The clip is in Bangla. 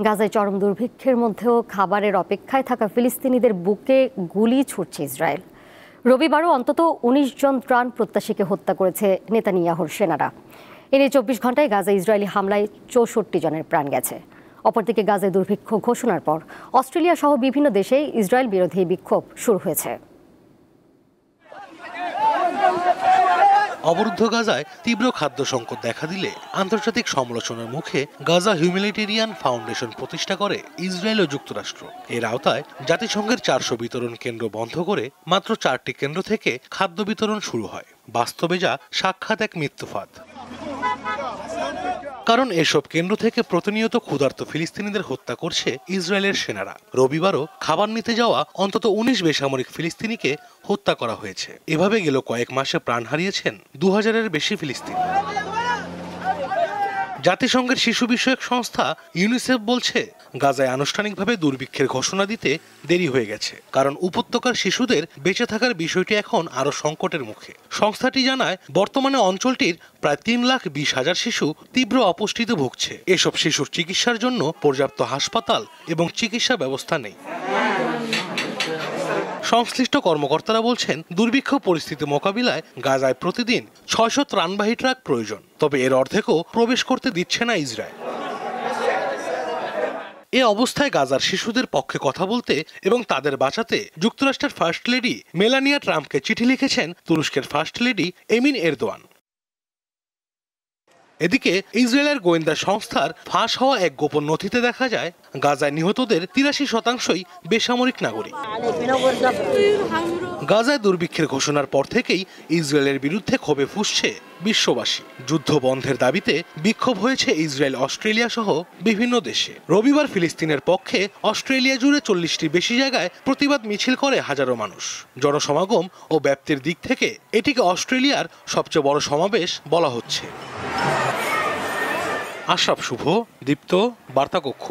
গাজায় চরম দুর্ভিক্ষের মধ্যেও খাবারের অপেক্ষায় থাকা ফিলিস্তিনিদের বুকে গুলি ছুড়ছে ইসরায়েল। রবিবারও অন্তত ১৯ জন ত্রাণ প্রত্যাশীকে হত্যা করেছে নেতানিয়াহুর সেনারা। এর ২৪ ঘন্টায় গাজা ইসরায়েলি হামলায় ৬৪ জনের প্রাণ গেছে। অপরদিকে গাজায় দুর্ভিক্ষ ঘোষণার পর অস্ট্রেলিয়া সহ বিভিন্ন দেশে ইসরায়েল বিরোধী বিক্ষোভ শুরু হয়েছে। অবরুদ্ধ গাজায় তীব্র খাদ্য সংকট দেখা দিলে আন্তর্জাতিক সমালোচনার মুখে গাজা হিউম্যানিটেরিয়ান ফাউন্ডেশন প্রতিষ্ঠা করে ইসরায়েল ও যুক্তরাষ্ট্র। এর আওতায় জাতিসংঘের ৪০০ বিতরণ কেন্দ্র বন্ধ করে মাত্র ৪টি কেন্দ্র থেকে খাদ্য বিতরণ শুরু হয়। বাস্তবে যা সাক্ষাৎ এক মৃত্যুফাঁদ। কারণ এসব কেন্দ্র থেকে প্রতিনিয়ত ক্ষুধার্ত ফিলিস্তিনিদের হত্যা করছে ইসরায়েলের সেনারা। রবিবারও খাবার নিতে যাওয়া অন্তত ১৯ বেসামরিক ফিলিস্তিনিকে হত্যা করা হয়েছে। এভাবে গেল কয়েক মাসে প্রাণ হারিয়েছেন ২০০০-এর বেশি ফিলিস্তিনি। জাতিসংঘের শিশু বিষয়ক সংস্থা ইউনিসেফ বলছে, গাজায় আনুষ্ঠানিকভাবে দুর্ভিক্ষের ঘোষণা দিতে দেরি হয়ে গেছে, কারণ উপত্যকার শিশুদের বেঁচে থাকার বিষয়টি এখন আরো সংকটের মুখে। সংস্থাটি জানায়, বর্তমানে অঞ্চলটির প্রায় ৩,২০,০০০ শিশু তীব্র অপুষ্টিতে ভুগছে। এসব শিশুর চিকিৎসার জন্য পর্যাপ্ত হাসপাতাল এবং চিকিৎসা ব্যবস্থা নেই। সংশ্লিষ্ট কর্মকর্তারা বলছেন, দুর্ভিক্ষ পরিস্থিতি মোকাবিলায় গাজায় প্রতিদিন ৬০০ ত্রাণবাহী ট্রাক প্রয়োজন। তবে এর অর্ধেকও প্রবেশ করতে দিচ্ছে না ইসরায়েল। এ অবস্থায় গাজার শিশুদের পক্ষে কথা বলতে এবং তাদের বাঁচাতে যুক্তরাষ্ট্রের ফার্স্ট লেডি মেলানিয়া ট্রাম্পকে চিঠি লিখেছেন তুরস্কের ফার্স্ট লেডি এমিন এরদোয়ান। এদিকে ইসরায়েলের গোয়েন্দা সংস্থার ফাঁস হওয়া এক গোপন নথিতে দেখা যায়, গাজায় নিহতদের ৮৩%ই বেসামরিক নাগরিক। গাজায় দুর্ভিক্ষের ঘোষণার পর থেকেই ইসরায়েলের বিরুদ্ধে ক্ষোভে ফুঁসছে বিশ্ববাসী। যুদ্ধ বন্ধের দাবিতে বিক্ষোভ হয়েছে ইসরায়েল, অস্ট্রেলিয়া সহ বিভিন্ন দেশে। রবিবার ফিলিস্তিনের পক্ষে অস্ট্রেলিয়া জুড়ে ৪০টির বেশি জায়গায় প্রতিবাদ মিছিল করে হাজারো মানুষ। জনসমাগম ও ব্যাপ্তির দিক থেকে এটিকে অস্ট্রেলিয়ার সবচেয়ে বড় সমাবেশ বলা হচ্ছে। আশরাফ শুভ, দীপ্ত, বার্তা কক্ষ।